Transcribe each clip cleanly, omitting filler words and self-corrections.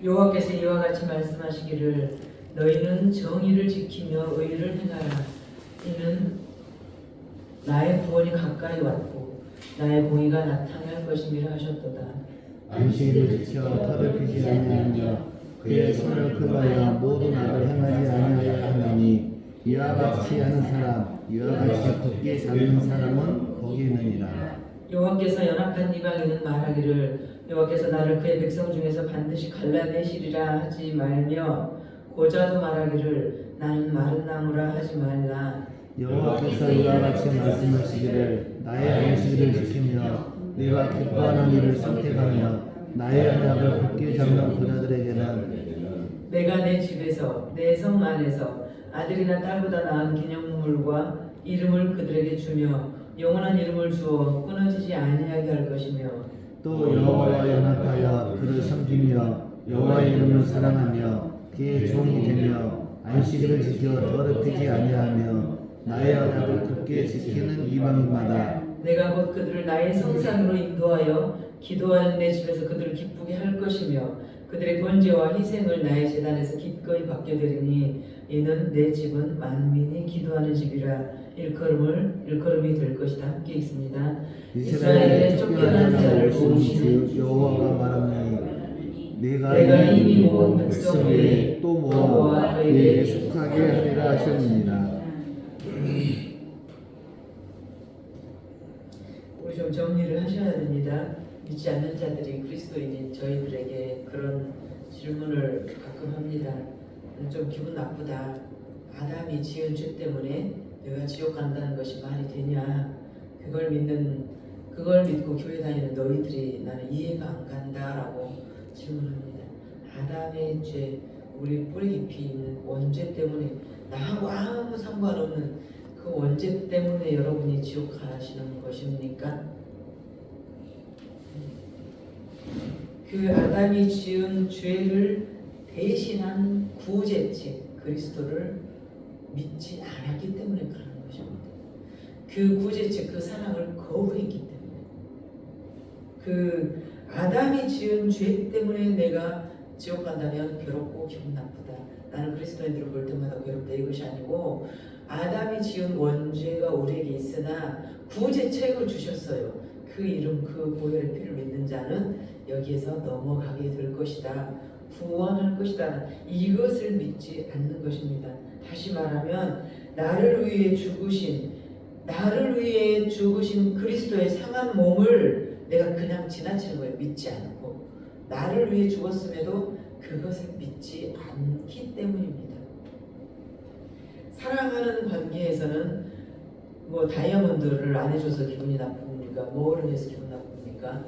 여호와께서 이와 같이 말씀하시기를 너희는 정의를 지키며 의를 행하라. 이는 나의 구원이 가까이 왔고 나의 공의가 나타날 것임이라 하셨도다. 안식일을 지켜 더럽히지 아니하며 그의 손을 금하여 모든 악을 행하지 아니하여 하나니 이와 같이 하는 사람 이와 같이 굳게 잡는 사람은 복이 있느니라. 여호와께서 연합한 이방인은 말하기를 여호와께서 나를 그의 백성 중에서 반드시 갈라내시리라 하지 말며 고자도 말하기를 나는 마른 나무라 하지 말라. 여호와께서 이와 같이 말씀하시기를 나의 안식일을 지키며 내가 기뻐하는 일을 선택하며 나의 언약을 굳게 잡는 고자들에게는 내가 내 집에서 내 성 안에서 아들이나 딸보다 나은 기념물과 이름을 그들에게 주며 영원한 이름을 주어 끊어지지 아니하게 할 것이며 또 여호와와 연합하여 그를 섬기며 여호와의 이름을 사랑하며 그의 종이 되며 안식일을 지켜 더럽히지 아니하며 나의 언약을 굳게 지키는 이방인마다 내가 곧 그들을 나의 성산으로 인도하여 기도하는 내 집에서 그들을 기쁘게 할 것이며 그들의 번제와 희생을 나의 제단에서 기꺼이 받게 되리니 이는 내 집은 만민이 기도하는 집이라 일컬음이 될 것이다. 함께 있습니다. 이스라엘의 쫓겨난 자를 모으시는 여호와가 말하니 내가 이미 모은 백성 외에 또 모아 그에게 속하게 하리라 하셨느니라. 우리 좀 정리를 하셔야 됩니다. 믿지 않는 자들이 그리스도인인 저희들에게 그런 질문을 가끔 합니다. 좀 기분 나쁘다. 아담이 지은 죄 때문에 내가 지옥 간다는 것이 말이 되냐? 그걸 믿고 교회 다니는 너희들이 나는 이해가 안 간다라고 질문합니다. 아담의 죄, 우리 뿌리 깊이 있는 원죄 때문에 나하고 아무 상관없는 그 원죄 때문에 여러분이 지옥 가시는 것입니까? 그 아담이 지은 죄를 대신한 구제책 그리스도를 믿지 않았기 때문에 그러는 것입니다. 그 구제책 그 사랑을 거부했기 때문에 그 아담이 지은 죄 때문에 내가 지옥 간다면 괴롭고 기분 나쁘다. 나는 그리스도인들을 볼 때마다 괴롭다 이것이 아니고 아담이 지은 원죄가 우리에게 있으나 구제책을 주셨어요. 그 이름 그 보혈의 피를 믿는 자는 여기에서 넘어가게 될 것이다. 구원할 것이다. 이것을 믿지 않는 것입니다. 다시 말하면 나를 위해 죽으신 그리스도의 상한 몸을 내가 그냥 지나치는 거예요. 믿지 않고 나를 위해 죽었음에도 그것을 믿지 않기 때문입니다. 사랑하는 관계에서는 뭐 다이아몬드를 안 해줘서 기분이 나쁩니까? 뭐를 해서 기분 나쁩니까?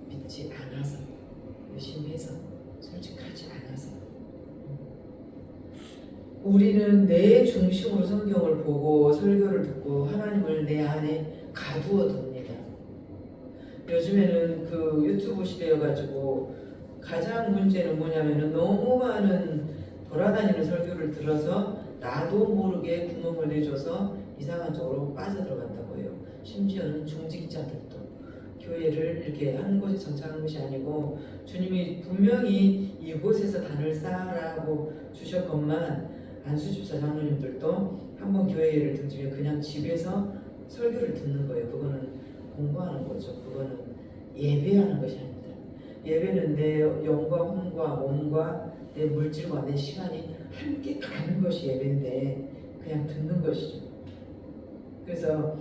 믿지 않아서, 열심히 해서, 솔직하지 않아서. 우리는 내 중심으로 성경을 보고 설교를 듣고 하나님을 내 안에 가두어 둡니다. 요즘에는 그 유튜브 시대여가지고 가장 문제는 뭐냐면은 너무 많은 돌아다니는 설교를 들어서 나도 모르게 구멍을 내줘서 이상한 쪽으로 빠져들어간다고 해요. 심지어는 중직자들도 교회를 이렇게 한 곳에 정착한 것이 아니고 주님이 분명히 이곳에서 단을 쌓으라고 주셨건만 안수집사 장로님들도 한번 교회를 등지면 그냥 집에서 설교를 듣는 거예요. 그거는 공부하는 거죠. 그거는 예배하는 것이 아닙니다. 예배는 내 영과 혼과 몸과 내 물질과 내 시간이 함께 가는 것이 예배인데 그냥 듣는 것이죠. 그래서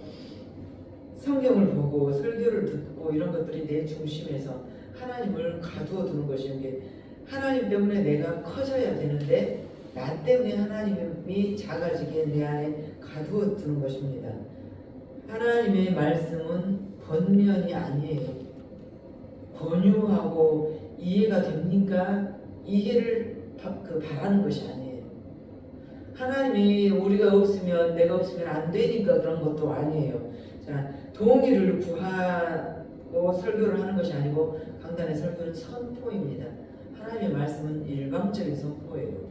성경을 보고 설교를 듣고 이런 것들이 내 중심에서 하나님을 가두어 두는 것인데 하나님 때문에 내가 커져야 되는데 나 때문에 하나님이 작아지게 내 안에 가두어 두는 것입니다. 하나님의 말씀은 권면이 아니에요. 권유하고 이해가 됩니까? 이해를 바라는 것이 아니에요. 하나님이 우리가 없으면 내가 없으면 안 되니까 그런 것도 아니에요. 자, 동의를 구하고 설교를 하는 것이 아니고 강단의 설교는 선포입니다. 하나님의 말씀은 일방적인 선포예요.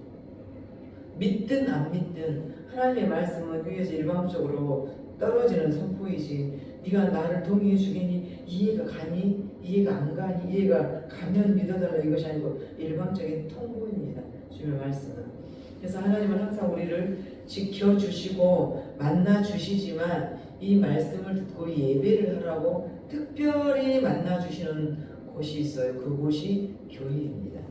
믿든 안 믿든 하나님의 말씀은 위에서 일방적으로 떨어지는 선포이지 네가 나를 동의해 주겠니? 이해가 가니? 이해가 안 가니 이해가 가면 믿어달라 이것이 아니고 일방적인 통보입니다. 주님의 말씀은. 그래서 하나님은 항상 우리를 지켜주시고 만나주시지만 이 말씀을 듣고 예배를 하라고 특별히 만나주시는 곳이 있어요. 그곳이 교회입니다.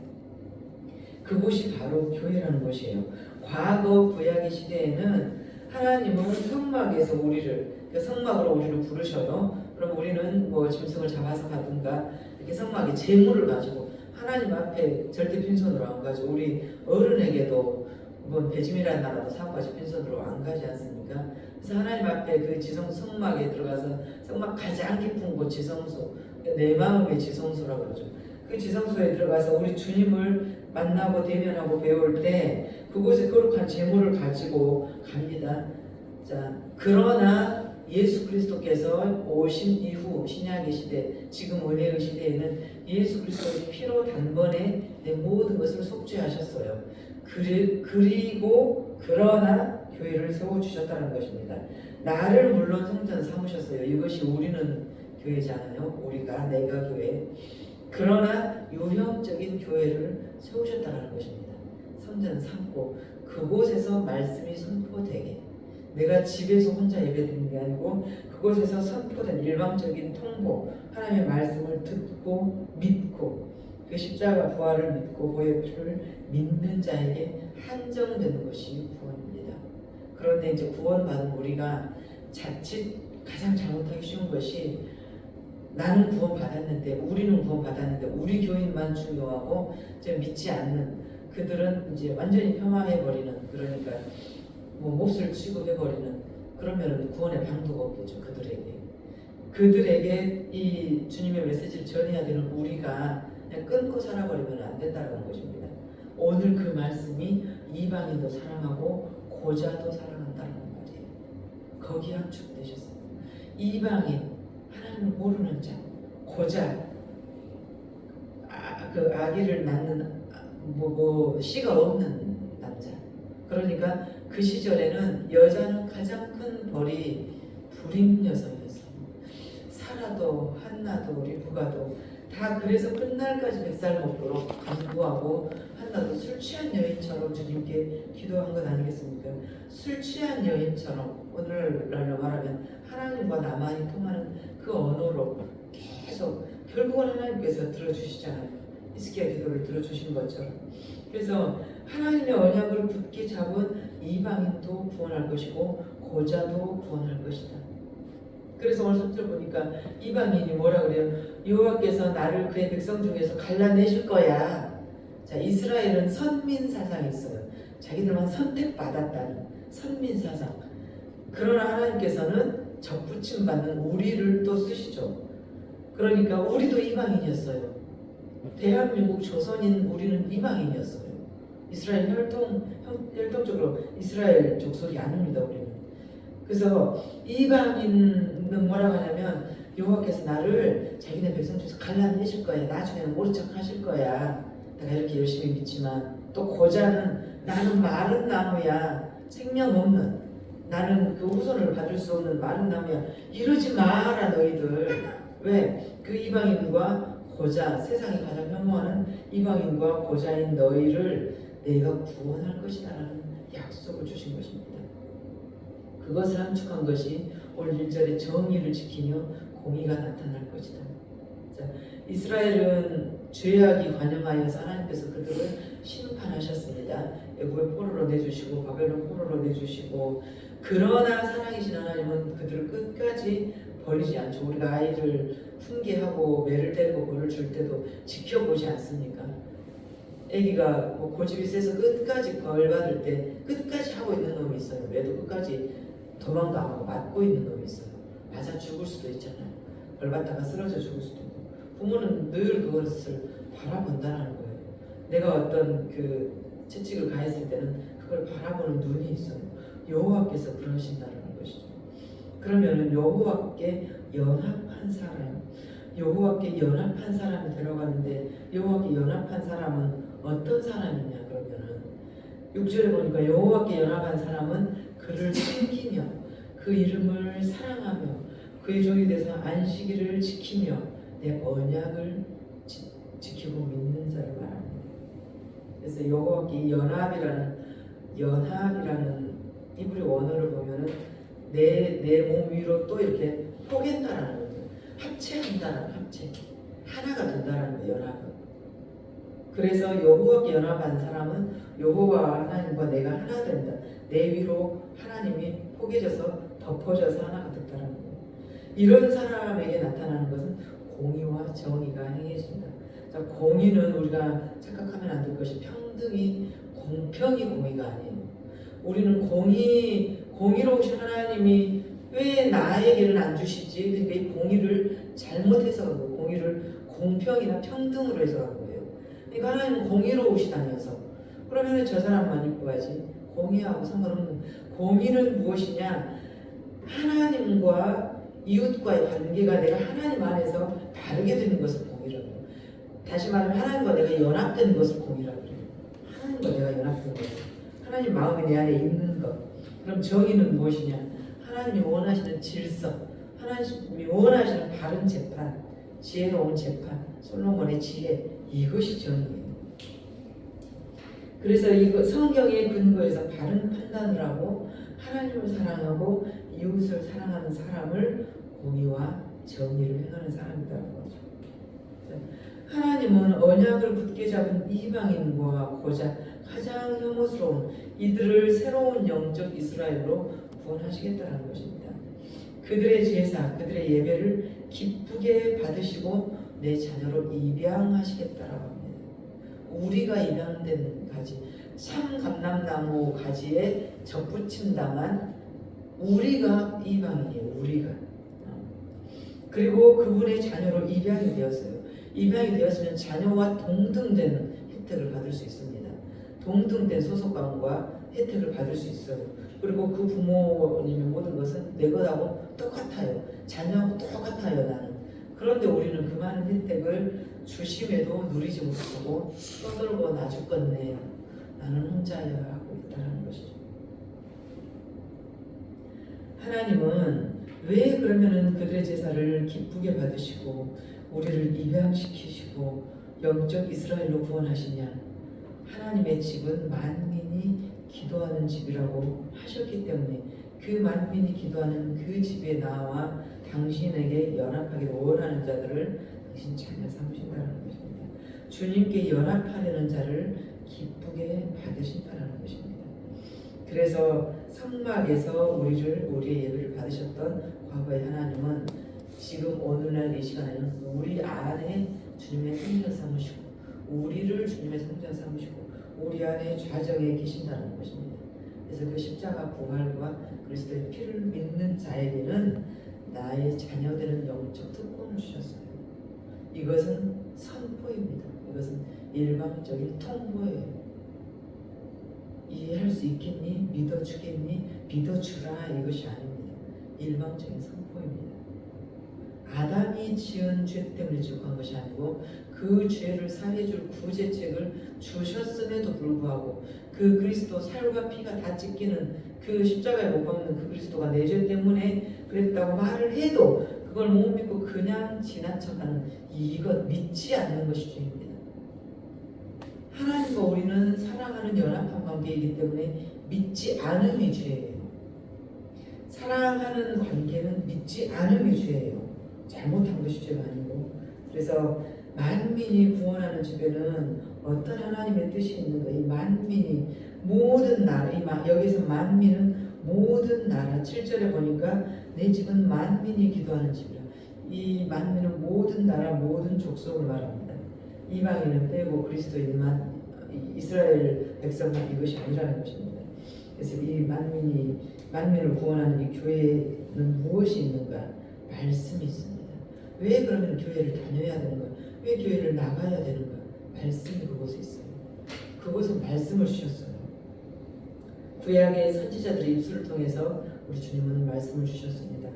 그곳이 바로 교회라는 것이에요. 과거 구약의 시대에는 하나님은 성막에서 우리를, 성막으로 우리를 부르셔요. 그럼 우리는 뭐 짐승을 잡아서 가든가 이렇게 성막에 제물을 가지고 하나님 앞에 절대 빈손으로 안 가죠. 우리 어른에게도 뭐 배짐이라는 나라도 사고까지 빈손으로 안 가지 않습니까? 그래서 하나님 앞에 그 지성 성막에 들어가서 성막 가장 깊은 곳 지성소, 내 마음의 지성소라고 그러죠. 그 지성소에 들어가서 우리 주님을 만나고 대면하고 배울 때 그곳에 거룩한 제물을 가지고 갑니다. 자, 그러나 예수 그리스도께서 오신 이후 신약의 시대, 지금 은혜의 시대에는 예수 그리스도의 피로 단번에 내 모든 것을 속죄하셨어요. 그리고 그러나 교회를 세워주셨다는 것입니다. 나를 물론 성전 삼으셨어요. 이것이 우리는 교회잖아요. 우리가 내가 교회. 그러나 유형적인 교회를 세우셨다는 것입니다. 성전 삼고 그곳에서 말씀이 선포되게, 내가 집에서 혼자 예배드리는 게 아니고 그곳에서 선포된 일방적인 통보, 하나님의 말씀을 듣고 믿고 그 십자가 부활을 믿고 보혈 피를 믿는 자에게 한정된 것이 구원입니다. 그런데 이제 구원받은 우리가 자칫 가장 잘못하기 쉬운 것이 나는 구원받았는데, 우리는 구원받았는데 우리 교인만 중요하고 이제 믿지 않는 그들은 이제 완전히 폄하해버리는, 그러니까 뭐 몹쓸 취급해버리는, 그러면 구원의 방도가 없겠죠. 그들에게 이 주님의 메시지를 전해야 되는 우리가 그냥 끊고 살아버리면 안 된다는 것입니다. 오늘 그 말씀이 이방인도 사랑하고 고자도 사랑한다는 말이에요. 거기 함축되셨습니다. 이방인, 하나님을 모르는 자, 고자, 그 아기를 낳는 씨가 없는 남자. 그러니까 그 시절에는 여자는 가장 큰 벌이 불임 여성이었어요. 사라도 한나도 리브가도 다 그래서 끝날까지 100살 먹도록 간구하고, 한나도 술 취한 여인처럼 주님께 기도한 것 아니겠습니까? 술 취한 여인처럼, 오늘날로 말하면 하나님과 나만이 통하는 그 언어로 계속, 결국은 하나님께서 들어주시잖아요. 히스기야 기도를 들어주신 것처럼. 그래서 하나님의 언약을 굳게 잡은 이방인도 구원할 것이고 고자도 구원할 것이다. 그래서 오늘 성경 보니까 이방인이 뭐라 그래요? 여호와께서 나를 그의 백성 중에서 갈라내실 거야. 자, 이스라엘은 선민 사상이 있어요. 자기들만 선택받았다는 선민 사상. 그러나 하나님께서는 접붙임 받는 우리를 또 쓰시죠. 그러니까 우리도 이방인이었어요. 대한민국 조선인 우리는 이방인이었어요. 이스라엘 혈통적으로 이스라엘 족속이 아닙니다. 우리는. 그래서 이방인은 뭐라고 하냐면 여호와께서 나를 자기네 백성 중에서 갈라내실 거야. 나중에는 모른 척 하실 거야. 내가 이렇게 열심히 믿지만, 또 고자는 나는 마른 나무야. 생명 없는, 나는 그 후손을 받을 수 없는 마른 나무야. 이러지 마라 너희들. 왜? 그 이방인과 고자, 세상이 가장 혐오하는 이방인과 고자인 너희를 내가 구원할 것이다 라는 약속을 주신 것입니다. 그것을 함축한 것이 오늘 1절에 정의를 지키며 공의가 나타날 것이다. 자, 이스라엘은 죄악이 관영하여서 하나님께서 그들을 심판하셨습니다. 애굽의 포로로 내주시고 바벨론 포로로 내주시고, 그러나 사랑이신 하나님은 그들을 끝까지 버리지 않죠. 우리가 아이를 훈계하고 매를 때리고 벌을 줄 때도 지켜보지 않습니까? 아기가 뭐 고집이 세서 끝까지 벌 받을 때 끝까지 하고 있는 놈이 있어요. 매도 끝까지 도망도 안 하고 맞고 있는 놈이 있어요. 맞아 죽을 수도 있잖아요. 벌 받다가 쓰러져 죽을 수도 있고. 부모는 늘 그것을 바라본다는 거예요. 내가 어떤 그 채찍을 가했을 때는 그걸 바라보는 눈이 있어요. 여호와께서 그러신다는 것이죠. 그러면은 여호와께 연합한 사람, 여호와께 연합한 사람이 들어가는데, 여호와께 연합한 사람은 어떤 사람이냐 그러면은 6절에 보니까 여호와께 연합한 사람은 그를 섬기며 그 이름을 사랑하며 그의 종이 돼서 안식일을 지키며 내 언약을 지키고 믿는 자를 말합니다. 그래서 여호와께 연합이라는 이브리 원어를 보면은 내 몸 위로 또 이렇게 포갠다라는 거예요. 합체한다라는 합체. 하나가 된다라는 거예요. 연합은. 그래서 여호와께 연합한 사람은 여호와 하나님과 내가 하나 된다. 내 위로 하나님이 포개져서 덮어져서 하나가 됐다라는 거예요. 이런 사람에게 나타나는 것은 공의와 정의가 행해진다. 자, 공의는 우리가 착각하면 안 될 것이 평등이 공평이 공의가 아니에요. 우리는 공의로우신 하나님이 왜 나에게는 안 주시지? 그러니까 이 공의를 잘못해서 그런 거예요. 공의를 공평이나 평등으로 해서 그런 거예요. 그러니까 하나님은 공의로우시다면서 그러면 저 사람만 이뻐야지. 공의하고 상관없는 공의는 무엇이냐? 하나님과 이웃과의 관계가 내가 하나님 안에서 바르게 되는 것을 공의라고 해요. 다시 말하면 하나님과 내가 연합되는 것을 공의라고 해요. 하나님과 내가 연합되는 것. 하나님 마음이 내 안에 있는 것. 그럼 정의는 무엇이냐? 하나님이 원하시는 질서, 하나님이 원하시는 바른 재판, 지혜로운 재판, 솔로몬의 지혜, 이것이 정의예요. 그래서 이거 성경의 근거에서 바른 판단을 하고 하나님을 사랑하고 이웃을 사랑하는 사람을 공의와 정의를 행하는 사람이라는 거죠. 하나님은 언약을 굳게 잡은 이방인과 고작 가장 혐오스러운 이들을 새로운 영적 이스라엘로 구원하시겠다는 것입니다. 그들의 제사, 그들의 예배를 기쁘게 받으시고 내 자녀로 입양하시겠다라고 합니다. 우리가 입양된 가지, 참감람나무 가지에 접붙임 당한 우리가 이방인이에요. 우리가. 그리고 그분의 자녀로 입양이 되었어요. 입양이 되었으면 자녀와 동등된 혜택을 받을 수 있습니다. 동등된 소속감과 혜택을 받을 수 있어요. 그리고 그 부모님의 모든 것은 내 것하고 똑같아요. 자녀하고 똑같아요. 나는. 그런데 우리는 그 많은 혜택을 주심에도 누리지 못하고 떠들고 나 죽겠네. 나는 혼자야 하고 있다는 것이죠. 하나님은 왜 그러면은 그들의 제사를 기쁘게 받으시고 우리를 입양시키시고 영적 이스라엘로 구원하시냐? 하나님의 집은 만민이 기도하는 집이라고 하셨기 때문에 그 만민이 기도하는 그 집에 나와 당신에게 연합하기를 원하는 자들을 당신 자녀 삼으신다는 것입니다. 주님께 연합하려는 자를 기쁘게 받으신다는 것입니다. 그래서 성막에서 우리의 예배를 받으셨던 과거의 하나님은 지금 오늘날 이 시간에는 우리 안에 주님의 성전 삼으시고 우리를 주님의 성전 삼으시고 우리 안에 좌정에 계신다는 것입니다. 그래서 그 십자가 부활과 그리스도의 피를 믿는 자에게는 나의 자녀되는 영적 특권을 주셨어요. 이것은 선포입니다. 이것은 일방적인 통보예요. 이해할 수 있겠니? 믿어주겠니? 믿어주라 이것이 아닙니다. 일방적인 선포입니다. 아담이 지은 죄 때문에 지옥한 것이 아니고 그 죄를 사해줄 구제책을 주셨음에도 불구하고 그 그리스도 살과 피가 다 찢기는 그 십자가에 못 박는 그 그리스도가 내 죄 때문에 그랬다고 말을 해도 그걸 못 믿고 그냥 지나쳐가는 이것 믿지 않는 것이 죄입니다. 하나님과 우리는 사랑하는 연합한 관계이기 때문에 믿지 않음이 죄예요. 사랑하는 관계는 믿지 않음이 죄예요. 잘못한 것이 죄가 아니고. 그래서 만민이 구원하는 집에는 어떤 하나님의 뜻이 있는가? 이 만민이 모든 나라, 여기서 만민은 모든 나라. 7절에 보니까 내 집은 만민이 기도하는 집이라. 이 만민은 모든 나라, 모든 족속을 말합니다. 이방인은 빼고 그리스도인만, 이스라엘 백성만 이것이 아니라는 것입니다. 그래서 이 만민을 구원하는 이 교회는 무엇이 있는가? 말씀이 있습니다. 왜 그러면 교회를 다녀야 되는가? 왜 교회를 나가야 되는가? 말씀이 그곳에 있어요. 그곳은 말씀을 주셨어요. 구약의 선지자들의 입술을 통해서 우리 주님은 말씀을 주셨습니다.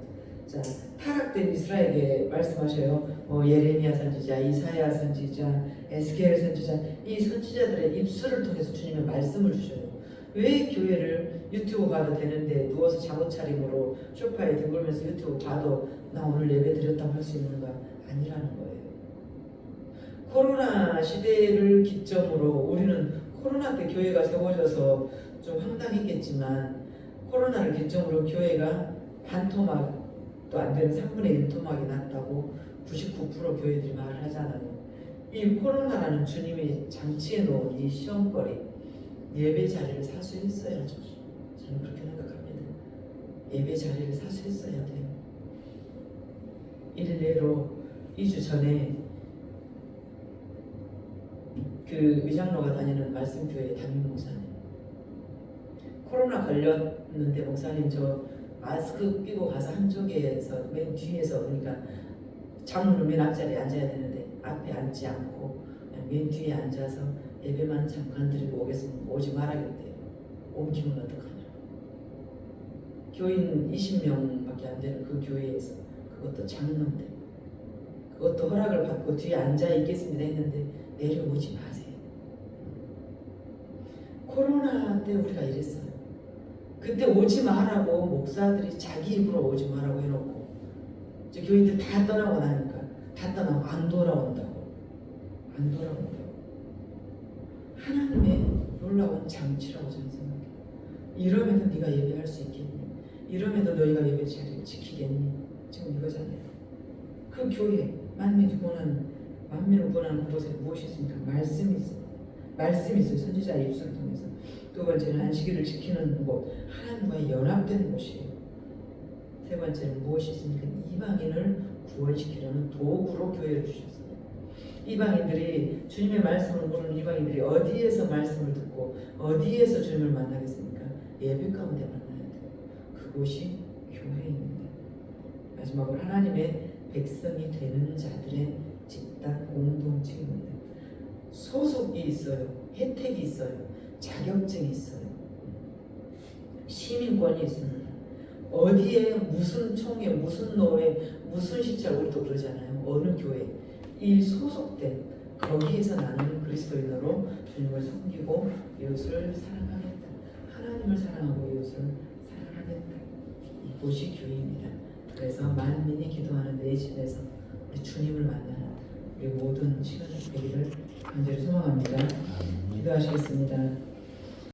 자, 타락된 이스라엘에게 말씀하셔요. 예레미야 선지자, 이사야 선지자, 에스겔 선지자, 이 선지자들의 입술을 통해서 주님의 말씀을 주셔요. 왜 교회를 유튜브 봐도 되는데 누워서 잠옷 차림으로 소파에 뒹굴면서 유튜브 봐도 나 오늘 예배 드렸다고 할 수 있는가? 아니라는 거예요. 코로나 시대를 기점으로 우리는 코로나 때 교회가 세워져서 좀 황당했겠지만 코로나를 기점으로 교회가 반토막도 안 되는 3분의 1 토막이 났다고 99% 교회들이 말을 하잖아요. 이 코로나라는 주님이 장치해 놓은 이 시험거리 예배 자리를 사수했어야죠. 저는 그렇게 생각합니다. 예배 자리를 사수했어야 돼요. 일례로 2주 전에 그 의장로가 다니는 말씀교회 담임 목사님 코로나 걸렸는데 목사님 저 마스크 끼고 가서 한쪽에서 맨 뒤에서 그러니까 장로는 맨 앞자리에 앉아야 되는데 앞에 앉지 않고 그냥 맨 뒤에 앉아서 예배만 잠깐 드리고 오겠습니다. 오지 말아야겠대요. 옮기면 어떡하냐. 교인 20명밖에 안 되는 그 교회에서 그것도 장로인데 그것도 허락을 받고 뒤에 앉아 있겠습니다 했는데 내려오지 마세요. 코로나 때 우리가 이랬어요. 그때 오지 말라고 목사들이 자기 입으로 오지 말라고 해놓고 이제 교인들 다 떠나고 나니까 다 떠나고 안 돌아온다고. 하나님의 놀라운 장치라고 저는 생각해요. 이러면서 네가 예배할 수 있겠니? 이러면서 너희가 예배 자리를 지키겠니? 지금 이거잖아요. 그 교회 만민을 구원하는 그곳에 무엇이 있습니까? 말씀이 있어요. 말씀이 있어요. 선지자의 입술을 통해서. 두 번째는 안식일을 지키는 곳, 하나님과의 연합된 곳이에요. 세 번째는 무엇이 있습니까? 이방인을 구원시키려는 도구로 교회를 주셨어요. 이방인들이 주님의 말씀을 모르는 이방인들이 어디에서 말씀을 듣고 어디에서 주님을 만나겠습니까? 예배 가운데 만나야 돼요. 그곳이 교회입니다. 마지막으로 하나님의 백성이 되는 자들의 집단 공동체입니다. 소속이 있어요. 혜택이 있어요. 자격증이 있어요. 시민권이 있습니다. 어디에 무슨 총회, 무슨 노회, 무슨 시찰 우리도 그러잖아요. 어느 교회 이 소속된 거기에서 나는 그리스도인으로 주님을 섬기고 이웃을 사랑하겠다. 하나님을 사랑하고 이웃을 사랑하겠다. 이곳이 교회입니다. 그래서 만민이 기도하는 내 집에서 우리 주님을 만나는 우리 모든 시간이 되기를 간절히 소망합니다. 기도하시겠습니다.